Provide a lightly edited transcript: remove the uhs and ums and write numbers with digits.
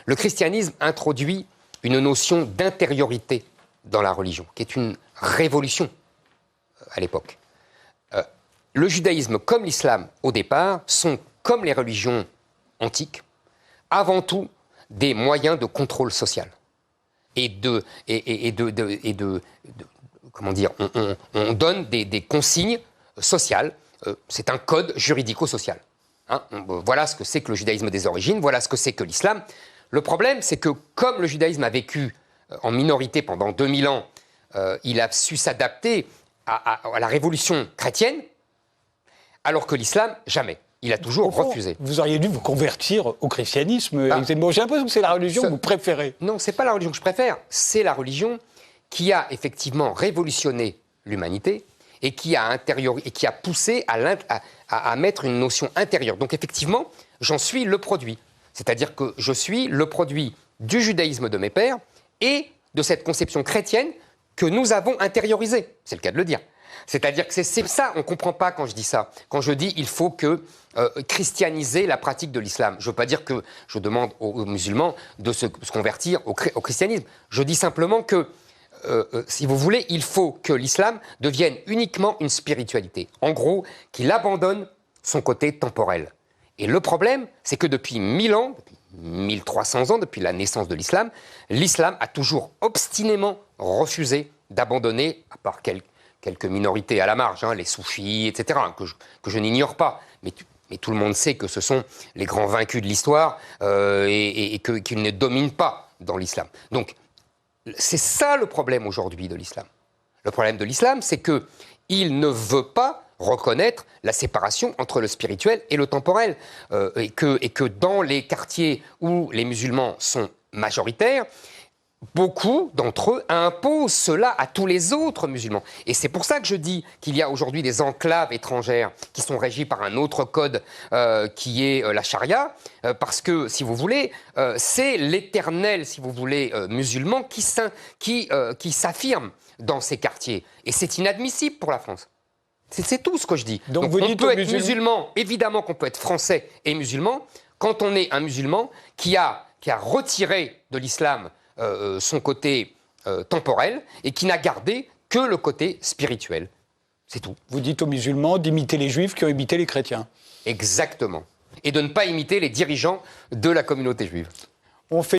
Le christianisme introduit une notion d'intériorité dans la religion, qui est une révolution à l'époque. Le judaïsme, comme l'islam au départ, sont, comme les religions antiques, avant tout des moyens de contrôle social. Comment dire, on donne des consignes sociales. C'est un code juridico-social. Hein, voilà ce que c'est que le judaïsme des origines, voilà ce que c'est que l'islam. Le problème, c'est que comme le judaïsme a vécu en minorité pendant 2000 ans, il a su s'adapter à la révolution chrétienne, alors que l'islam, jamais. Il a toujours refusé. Vous auriez dû vous convertir au christianisme. J'ai l'impression que c'est la religion que vous préférez. Non, ce n'est pas la religion que je préfère. C'est la religion qui a effectivement révolutionné l'humanité et qui a poussé à mettre une notion intérieure. Donc effectivement, j'en suis le produit. C'est-à-dire que je suis le produit du judaïsme de mes pères et de cette conception chrétienne que nous avons intériorisée. C'est le cas de le dire. C'est-à-dire que c'est ça, on ne comprend pas quand je dis ça. Quand je dis il faut christianiser la pratique de l'islam. Je ne veux pas dire que je demande aux musulmans de se convertir au christianisme. Je dis simplement que, si vous voulez, il faut que l'islam devienne uniquement une spiritualité. En gros, qu'il abandonne son côté temporel. Et le problème, c'est que depuis 1000 ans, depuis 1300 ans, depuis la naissance de l'islam a toujours obstinément refusé d'abandonner, à part quelques minorités à la marge, hein, les soufis, etc., que je n'ignore pas. Mais tout le monde sait que ce sont les grands vaincus de l'histoire et qu'ils ne dominent pas dans l'islam. Donc, c'est ça le problème aujourd'hui de l'islam. Le problème de l'islam, c'est qu'il ne veut pas reconnaître la séparation entre le spirituel et le temporel. Et que dans les quartiers où les musulmans sont majoritaires, beaucoup d'entre eux imposent cela à tous les autres musulmans. Et c'est pour ça que je dis qu'il y a aujourd'hui des enclaves étrangères qui sont régies par un autre code qui est la charia, parce que, si vous voulez, c'est l'éternel, si vous voulez, musulman qui s'affirme dans ces quartiers. Et c'est inadmissible pour la France. C'est tout ce que je dis. Donc on peut être musulman, évidemment qu'on peut être français et musulman, quand on est un musulman qui a retiré de l'islam son côté temporel et qui n'a gardé que le côté spirituel. C'est tout. Vous dites aux musulmans d'imiter les juifs qui ont imité les chrétiens. Exactement. Et de ne pas imiter les dirigeants de la communauté juive. On fait